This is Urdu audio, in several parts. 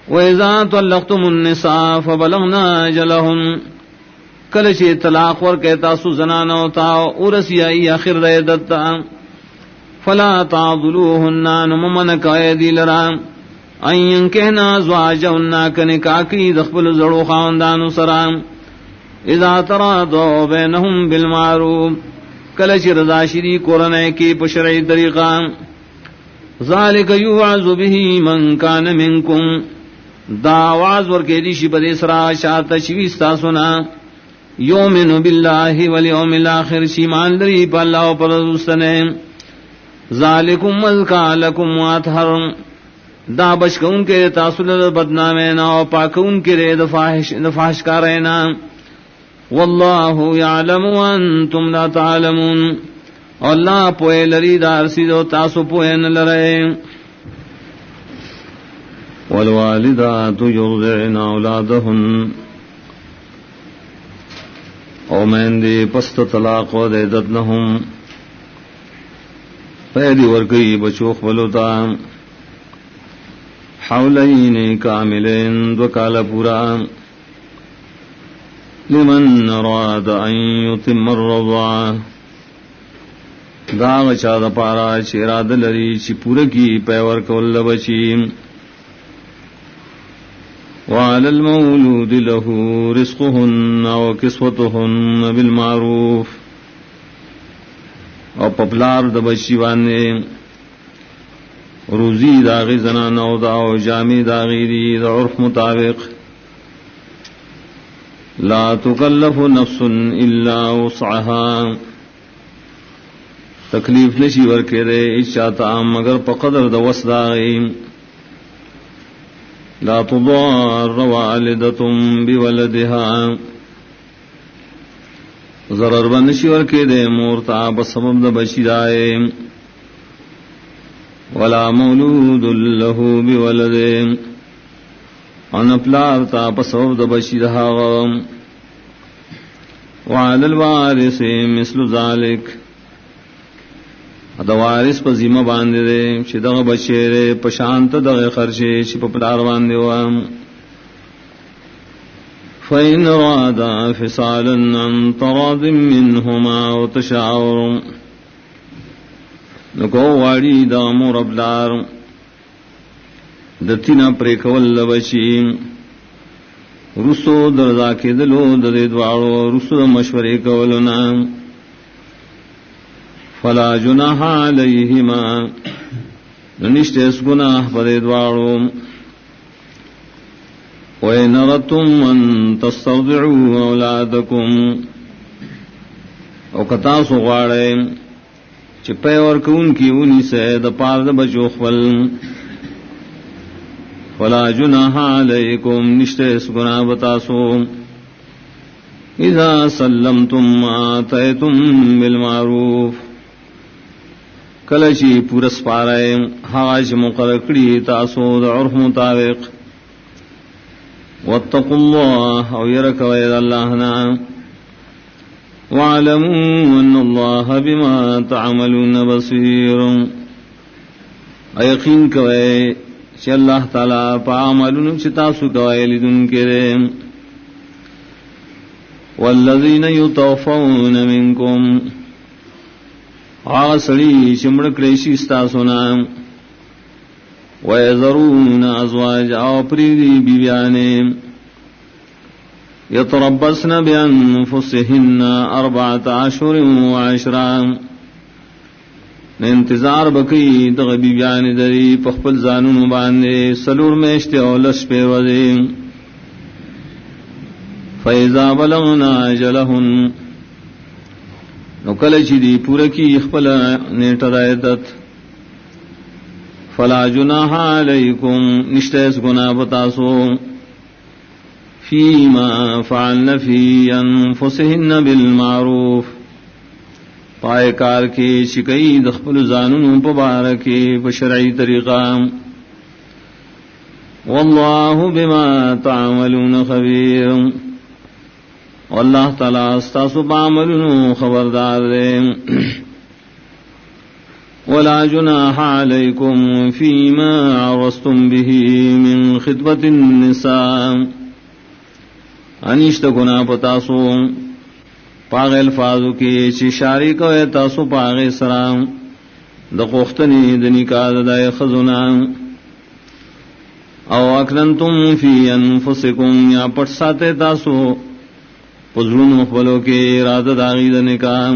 وَإِذَا طَلَّقْتُمُ النِّسَاءَ فَبَلَغْنَ أَجَلَهُنَّ کله چې طلاق ورکې تاسو زنانو ته ورسیای اخر عدت فلا تعذلوهن نمن قائدی لرا اين کہنا زواجهن کنه کاکی د خپل زړو خاندانو سره اذا تراضوا بينهم بالمعروف کله چې رضا شری کورنۍ کې په شرعي طریقه ذالک یوعظ به من کان منکم دا واعظ ورکې دي شي په اسرا شاته شي تاسو نه یؤمن بالله والیوم الاخر ایمان لري په الله او پر رسول ذالکم ازکا لکم واطهر دا بچکون کے تاسو له بدنامه نه او پاکون کې د فاحش کارینا والله يعلم وانتم لا تعلمون الله په لري دا ارسیدو تاسو په نه لره والوالدات يرضعن اولادهن او من دی پست طلاق و د عدت نهم پیدی ورکی بچو خپلوتا حولین کاملین دو کال پورا لمن اراد ان یتم الرضاعه دا چا د پارا چې اراده لري چې پوره کی پیور کول بچی وعلى المولود له رزقهن وكسوتهن بالمعروف او پپلار د بچی باندې روزی داغی زنان او دا او جامع داغی دی دا عرف مطابق لا تکلف نفس الا وسعها تکلیف نشی ورکے دے اچاتا مگر پا قدر دا وس داغی لا تضار والدتم بولدها ضرر بنشی ورکے دے مورتا بسبب دا بچی دائے ولا مولود له بولده ان پلارتا بسبب دا بچی دہا وعلى الوارث مثل ذلك دا وارث په ذمہ باندې دے چې دغه بچی دے پشانت دغه خرچه چې په پلار باندې و فإن رادا فصالا عن تراض منهما وتشاور نکو واړي دا مور بلار د تینا پرې کول بچی رسو درځه کېدلو د دې دواړو رسو مشورې کولونه فلا جناح علیہما ننشتے اس گناہ پر دوارو وَإِنْ أَرَدْتُمْ أَن تَسْتَرْضِعُوا أَوْلَادَكُمْ او کتاسو غواړئ چې په ورکون کې ونی سه د پاره د بچو خپل فلا جناح علیکم نشتے اس گناہ بتاسو اذا سلمتم ما آتیتم بالمعروف کلشی پورس پارائے حاج مقرقڑی تاسو دا عرف مطابق واتقوا الله او يركوا الله واعلموا ان الله بما تعملون بصير یقین کوئے چې الله تعالی په عملونو چې تاسو کوئ لیدونکي دي والذین یتوفون منکم آسڑی چمڑ کریشی ستاسونا ویذرون ازواج او پریدی بیبیانے یتربصن بانفسهن 4 اشهر و10 انتظار بکی دغ بیبیانے دری پخپل زانون باندے سلور میشتے اولش پیوزی فیضا بلغنا اجلہن نو کله چې دی پوره کی خپل نیټه عدت فلا جناح علیکم نشتیس گناہ بتاسو فیما فعلن فی انفسهن بالمعروف پائے کار کی شکئی دخپل زانون پبارکی بشرعی طریقہ واللہ بما تعملون خبیر واللہ تعالی استاسو بعملنو خبردار دے ولا جناح علیکم فیما عرستم به من خطبة النساء انشت گنا پتاسو پاغ الفاظو کی چی شاری کوئے تاسو پاغ سرام د قختنی د نکاح د خزنا او اکننتم فی انفسکم یا پټ ساته تاسو پزړونو خپلو کې اراده داغی د نکاح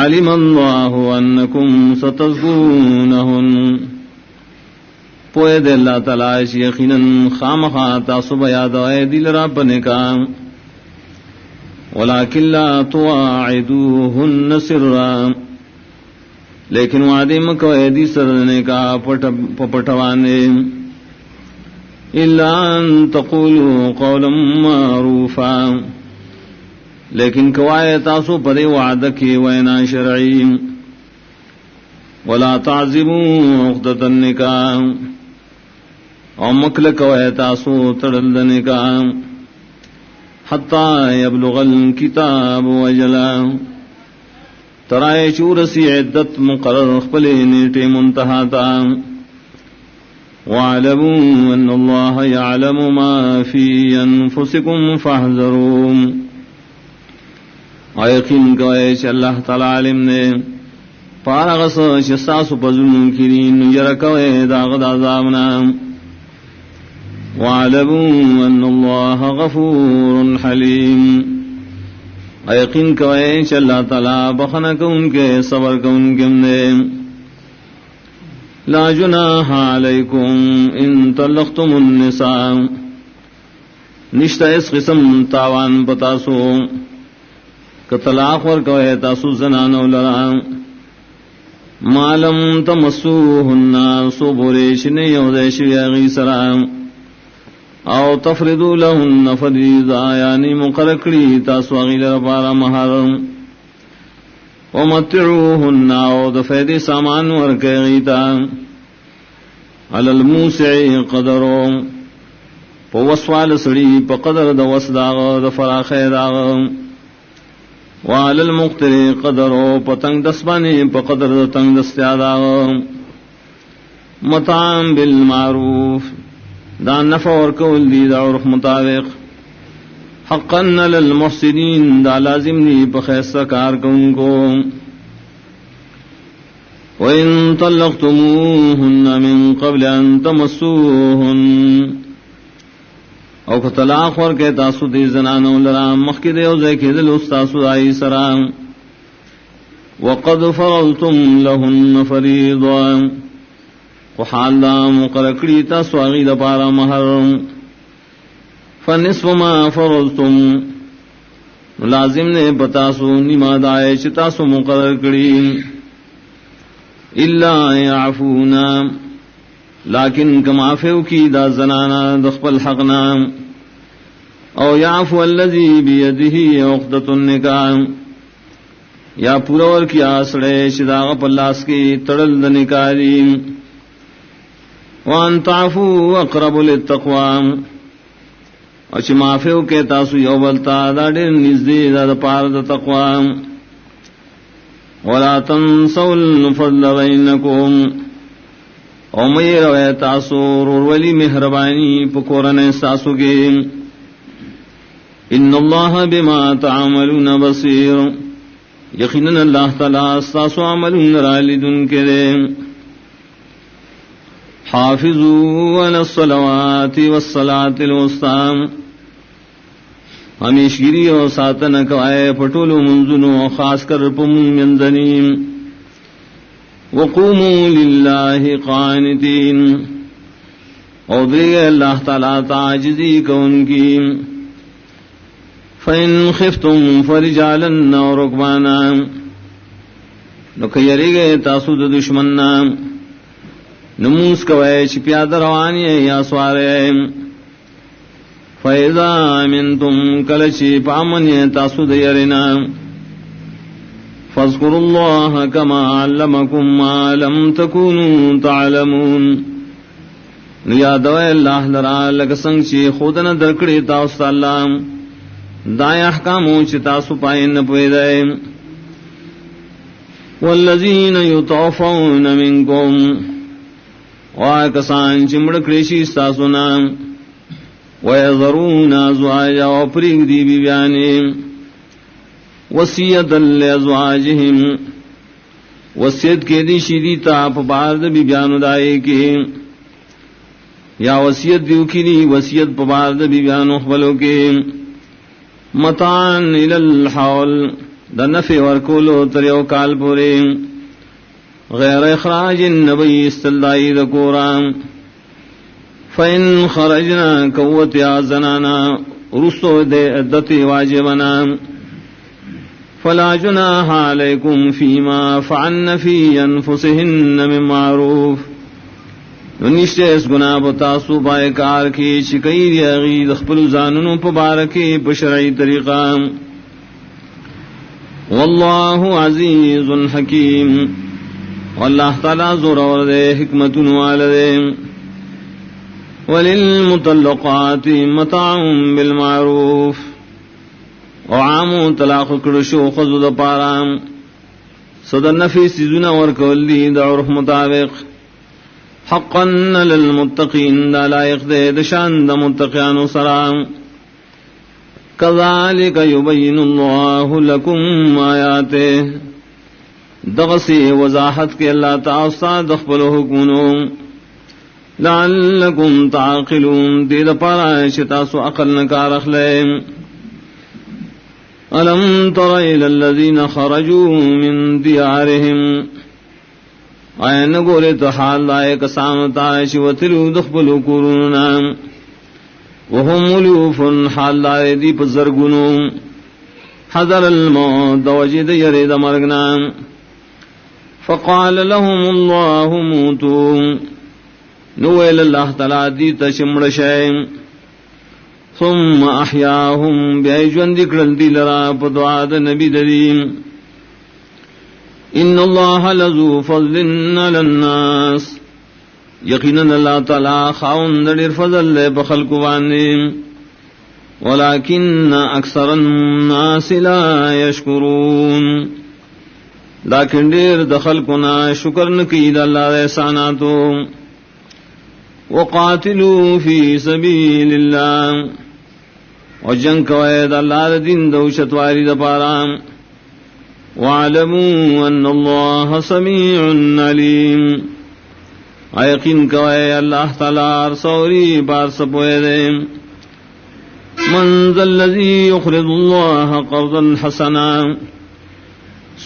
علم الله انکم ستذکرونهن پوئے دے اللہ تعالی یقیناً خامخا تاسو بیادوئے دل را پنکاح ولکن لا تواعدوهن سرا لیکن وعدے مکو ایدی سرنے کا پپٹوانے الا ان تقولوا قولا معروفا لیکن کوائے تاسو پدے وعدہ کی وینا شرعی ولا تعزموا عقدۃ النکاح او مکل کوائے تاسو تڑل نکاح حتی یبلغ الکتاب وجلا ترائے چورسی عدت مقرر خپلے نیٹے منتہا تا وَاعْلَمُوا أَنَّ اللَّهَ يَعْلَمُ مَا فِي أَنفُسِكُمْ فَاحْذَرُوا یقین کوئے چھ اللہ تعالی علم نے پارغس شساس پزلن کرین یرکوئے داغد عذابنا وَاعْلَمُوا أَنَّ اللَّهَ غَفُورٌ حَلِيمٌ یقین کوئے چھ اللہ تعالی بخنا کون کے صبر کون کے لا جناح علیکم ان طلقتم النساء نشتہ اس قسم تاوان بتاسو کطلاق ورکوئے تاسو زنانو لرا ما لم تمسوهن سو بوریش نیودیش یغی سرام او تفردو لهن فریضا یعنی مقرکڑی تاسو غیل ربارا محرم ومتعوهن او دفیدی سامان ورکے غیتا علی الموسعی قدرو پا وسوال سڑی پا قدر دا وسداغ دا فراخ داغ وعلی المقتر قدرو پا تنگ دسبانی پا قدر دا تنگ دستیاداغ مطعم بالمعروف دا نفع ورکول دی دا عرف مطابق حقا للمحسنین دا لازم دی پخیصہ کار کن کو وَإِن طَلَّقْتُمُوهُنَّ مِن قَبْلِ أَن تَمَسُّوهُنَّ او طلاق ورکے تاسو دی زنانو لرام مخی دیو زیکی دل استاسو آئی سرام وَقَدْ فَرَضْتُمْ لَهُنَّ فَرِيضًا وحال دا مقرکڑی تاسو آغی دا پارا محرم فنصف ما فرضتم لازم نے بتاسو نما دائے چتاسو مقرر کری الا یعفونا لیکن کمافیو کی دا زنانا دخپل حقنا او یعفو الذی بیدہ عقدۃ النکاح یا پورور کی آسڑے شداغ پلاس کی تڑل دا نکاری وان تعفو اقرب للتقوی اچ معافیو کے تاسو یو بلتا دا دیر نزدی دا پار دا تقوی ولا تنسوا الفضل بینکم او مئی روے تاسو رولی مہربانی پکورن ساسو کے ان اللہ بما تعملون بصیر یقیناً اللہ تعالی ساسو عملون رالدن کے دے حافظوا علی الصلوات والصلاة الوسطى ہمیشگیری اور ساتن کوائے پٹولو منزنو خاص کر پمندنیم وقوموا للہ قانتین اور دیگے اللہ تعالیٰ تعجزی کون کی فإن خفتم فرجالا اور رکبانا نکیری گئے تاسود دشمننا نموس کوئے چپیاد روانی یا سوارے فَإِذَا مِنْتُمْ كَلَشِ پامن تاسود یرنا فَاذْكُرُوا اللَّهَ كَمَا عَلَّمَكُمْ مَا لَمْ تَكُونُوا تَعْلَمُونَ یادوئے اللہ لرا لکسنگ چی خودنا درکڑی تاست اللہ دائیں احکامو چی تاسو پائن پویدائے والذین یتوفون منکم واکسان چمڑ کریشی ساسونا ویذرون ازواجا وپریگ دی بیانی وصیتا لازواجہم وصیت کے دی شدیتا پبارد بیانو دائی کی یا وصیت دیو کی وصیت پبارد بیانو خبلو کی متعان الالحول دا نفع ورکولو تریو کال پوری غیر اخراج النبی استلدائی دا کورام فإن خرجنا قوت زنانا رسو دے عدت واجبنا فلا جناح علیکم فیما فعلن فی انفسهن من معروف نشتے اس گناہ بتاسو پائے کار کی شکئی دی اغید اخبر زاننو پبارکی بشرعی طریقہ واللہ عزیز حکیم واللہ تعالی زور اور دے حکمت والدے وللمطلقات متاع بالمعروف وعام طلاق کرشو خذ پارام صدر نفی سیزنا ورکول دی دا عرف مطابق حقا للمتقین دا لائق دے دشان دا متقیان سرام کذالک یبین اللہ لکم آیاتے دغسی وضاحت کے اللہ تعالی دخبل حکمنو لعلکم تعقلون دید پارا شتاسو عقل نکار اخلیم الم تر الى الذین خرجوا من دیارهم آیا نگورے تو حال لائے کسامتا شوتلو دخبلو کوروننا وهم ملوف حال لائے دی پزرگنو حضر الموت دوجد یرید مرگنا فقال لهم الله موتوا نویل اللہ تعالی دی تشمڑ شیم ثم احیاهم بیجون دکرل دی لرا پدعاد نبی دریم ان اللہ لذو فضل علی الناس یقینا اللہ تعالی خاون دیر فضل لے بخلق وانیم ولكن اکثر الناس لا یشکرون لیکن دیر دخل کنا شکر نکید اللہ احساناتو وقاتلوا فی سبیل اللہ وجنگ کوید اللہ دین دوشت واری دپارام وعلموا ان اللہ سمیع علیم ایقین کوئی اللہ تعالی سوری بار سپوئے دے من ذا الذی یقرض اللہ قرضا حسنا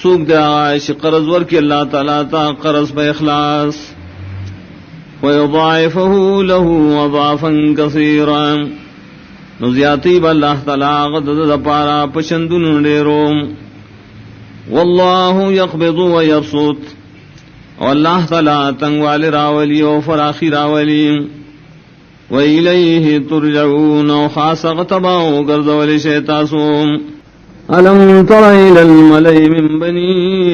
سوک دے آئیش قرض ورکی اللہ تعالی تا قرض پہ اخلاص ويضاعفه له اضعافا كثيرا نزیاتی با اللہ تعالی غدد پارا پشندن ڈیروم واللہ یقبض و یبسط واللہ تعالی تنگوال راولی و فراخی راولی و الیہ ترجعون و خاص غتباو گردول شیطاسوم الم تر الى الملئ من بنی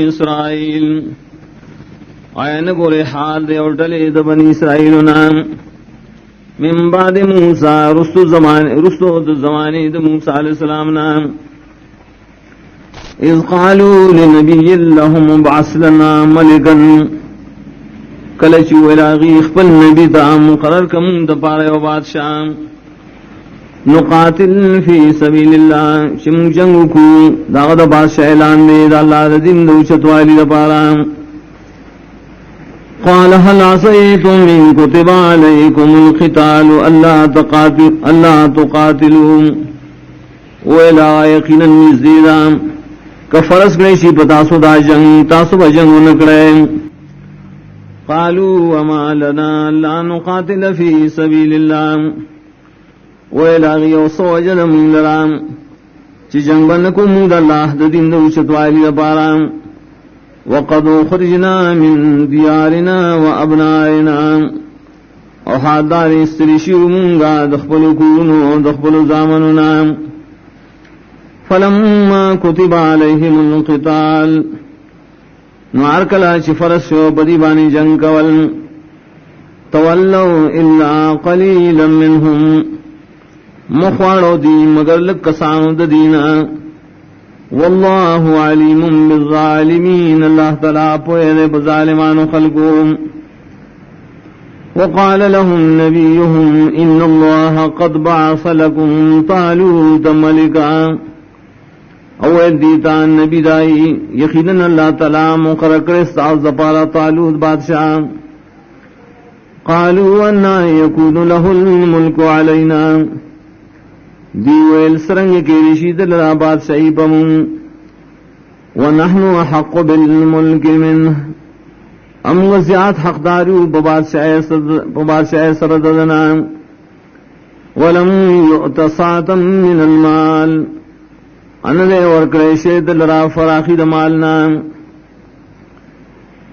اسرائیل آیا نگورے حال دے اور ڈلے دا بنی اسرائیلنا من بعد موسیٰ رسو زمانی دا موسیٰ علیہ السلام نام اذ قالوا لنبی لهم ابعث لنا ملکا کلچو الاغی اخبر نبی دا مقرر کم دا پارے و بادشاہ نقاتل فی سبیل اللہ چم جنگو کو دا غدا بادشاہ اعلان دے دا اللہ دا دن دا چتوالی دا پارا قال هل عصيتم إن كتب عليكم القتال ألا تقاتلوا ولا يقينا نزيدا كفرس گریشی پتاسو دا جنگ تاسو بجنگ نکڑے قالوا وما لنا لا نقاتل في سبيل الله ولا غيوصو جنم لرام چی جنگ بنکم دا اللہ دا دین دا وشتوالی دا پارام وقد خرجنا من ديارنا وابنائنا وحادار استرشيو منغا دخبلو كونو دخبلو زامننا فلما كتب عليهم القتال نعركلا شفرسو بديباني جنكوال تولوا إلا قليلا منهم مخوارو دي مگر لکسانو ددینا واللہ علیم بالظالمین اللہ تعالیٰ پوئے بظالمان خلقهم وقال لهم نبيهم إن الله قد بعث لكم طالوت ملكا اول دیتا نبی دائی یقیناً اللہ تعالی مقرر کرے استعاذ پارا طالوت بادشاہ. قالوا انا يكون له الملك علينا دیویل سرنگ کی رشید لرا بادشاہی بمون ونحن احق بالملك منه ام وزیات حقدارو ببادشاہ سرددنا ولم يؤت ساعة من المال انذے ورکڑے شید لرا فراخی دمالنا.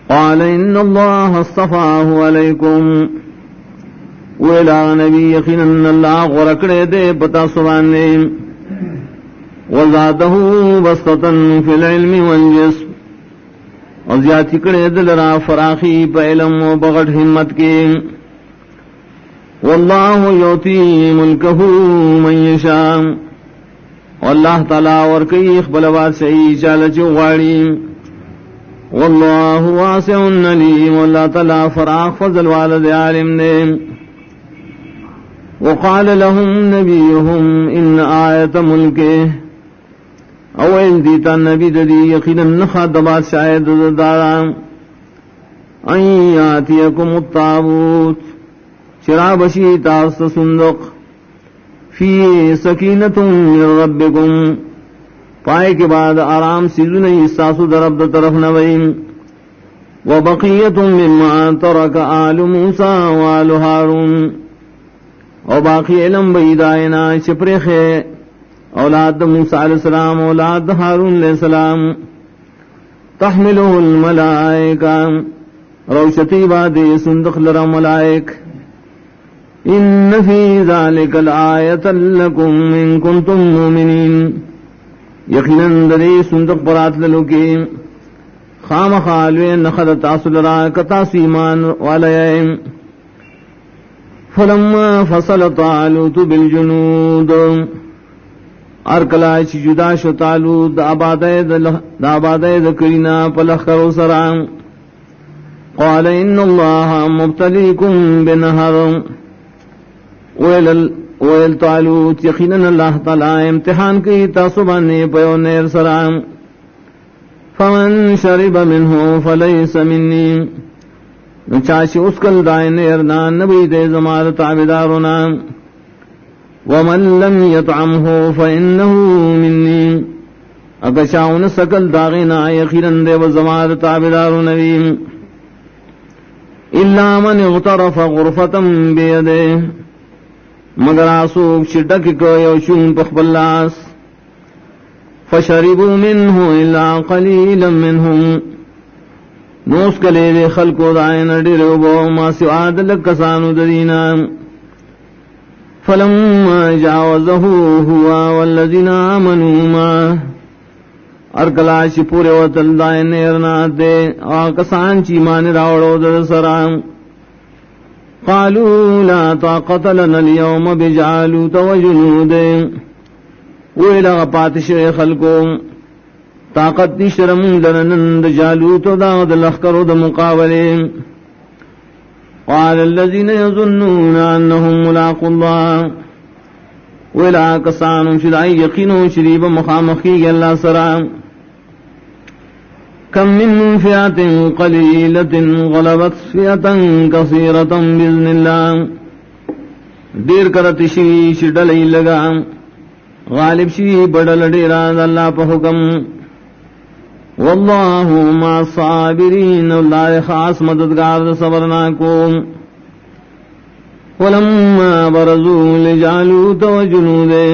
قال ان الله اصطفاه عليكم ویلا نبی یقینا اللہ غرکڑے دے پتا سبانے وزادہ بسطتا فی العلم والجسم اور زیادتی کڑے دلرا فراخی پا علم و بغٹ ہمت کے. واللہ یوتی ملکہ من یشاء واللہ تعالی ورکی اقبل بادشاہی چالچ غاڑی. واللہ واسع علیم واللہ تعالی فراخ فضل والد عالم نے. وقال لهم نبيهم إن آية ملكه اول دیتا نبی ددی یقینا نخاد بادشاہ دارا ان یاتیکم الطابوت چرا بشی تاست صندوق فی سکینت من ربکم پائے کے بعد آرام سیزن استاسو درب طرف نویم وبقیت مما ترک آل موسیٰ وآل ہارون اور باقی علم بیدائنا چپرخ اولاد موسیٰ علیہ السلام اولاد ہارون علیہ السلام تحملہ الملائکہ روشتی بادی صندوق لرا ملائک. ان فی ذالک الآیت لکم ان کنتم مومنین یقیناً دری صندوق برات للوکی خام خالوین نخد تاصل را کتاس ایمان والیم. فلما فصل طالوت بالجنود ارکلا چی جدا شو طالوت دا آبادی دا کرینا پلخ کرو سرام. قال ان اللہ مبتلیکم بنہر ویل طالوت یقیناً اللہ تعالی امتحان کی تاسبانی پیو نیر سرام. فمن شرب منہ فلیس منی چاچی اسکل دائن نیرنا نبی دے زمار تعبدارنا. ومن لم يطعمه فإنه مني اگشاون سکل داغینا یقیناً دے وزمار تعبدار نبی. الا من اغترف غرفة بیدے مگر آسوک شدک کو یوشون پخبلاس. فشربوا منه الا قلیلا منهم نوس کلے دے خلقو دائن ڈیرو بو ما سواد لکسانو ددینا. فلما جاوزه هو والذین آمنوا معه ارکلاش پورے وطل دائن نیرنا دے آکسان چی مان راوڑو در سرام. قالوا لا طاقت لنا اليوم بجالوت وجنوده ویلا پاتش خلقو طاقت دی شرم لنند جالوت دا دلخکر دا مقابلے. قال الذين يظنون انهم ملاقوا الله ولا كسان شدائی یقینو شریب مخامخی اللہ سرام. كم من فئة قليلة غلبت فئة كثيرة بإذن الله دیر کرت شی شڈلی لگا غالب شی بڑل ڈیران اللہ پا حکم. واللہ مع الصابرین اللہ خاص مددگار صبرنا کو. ولما برزوا لجالوت وجنوده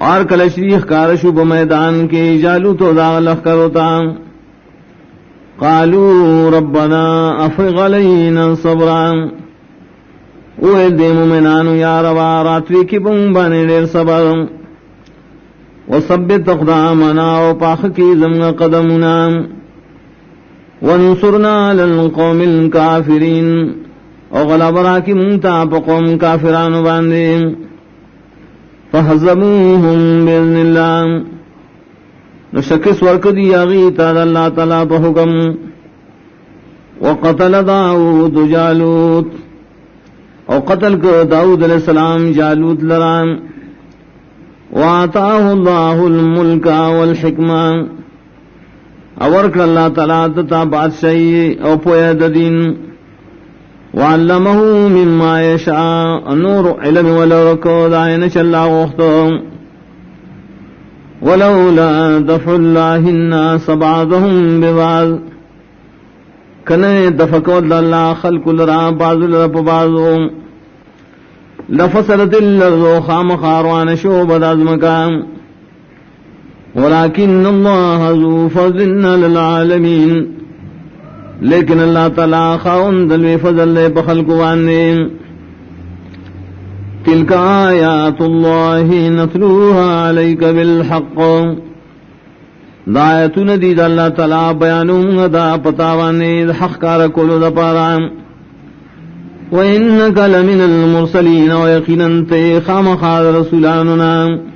اور کلشریخ کارشو بمیدان کے جالوت و داغلخ کروتا. قالوا ربنا افرغ علینا صبرا اوہ دے مومنانو یا روا راتوی کی بمبانے دیر صبر. وثبت اقدامنا وپاخ کی زمن قدمنا وانصرنا للقوم الكافرین وغلب راکی منتا پا قوم کافران باندے. فہزموہم بإذن اللہ نشکس ورک دی آغیتا دا اللہ تعالیٰ پا حکم. وقتل داود جالوت او قتل کو داود علیہ السلام جالوت لران وآتاه الله الملك والحکمہ اورک اللہ تعالی دتا بادشاہی او پویا دین وعلمه مما يشاء نور علم ولرکو دائن چلا غختو ولولا دفع الله الناس بعضهم ببعض کنے دفقو اللہ خلق لرا بعض لرا بعضو لفسدت الارض خام خاروان شعبد ازمکان ولكن اللہ ذو فضل للعالمین لیکن اللہ تعالی خاون دلوی فضل لے بخلقوانے تلک آیات اللہ نتلوها علیک بالحق دایتون دید اللہ تعالی بیانوں دا پتاوانے حق کار کولو دا پارام وَإِنَّكَ لَمِنَ الْمُرْسَلِينَ وَيَقِينًا تَيْ خَامَخَا رَسُولَانُنَا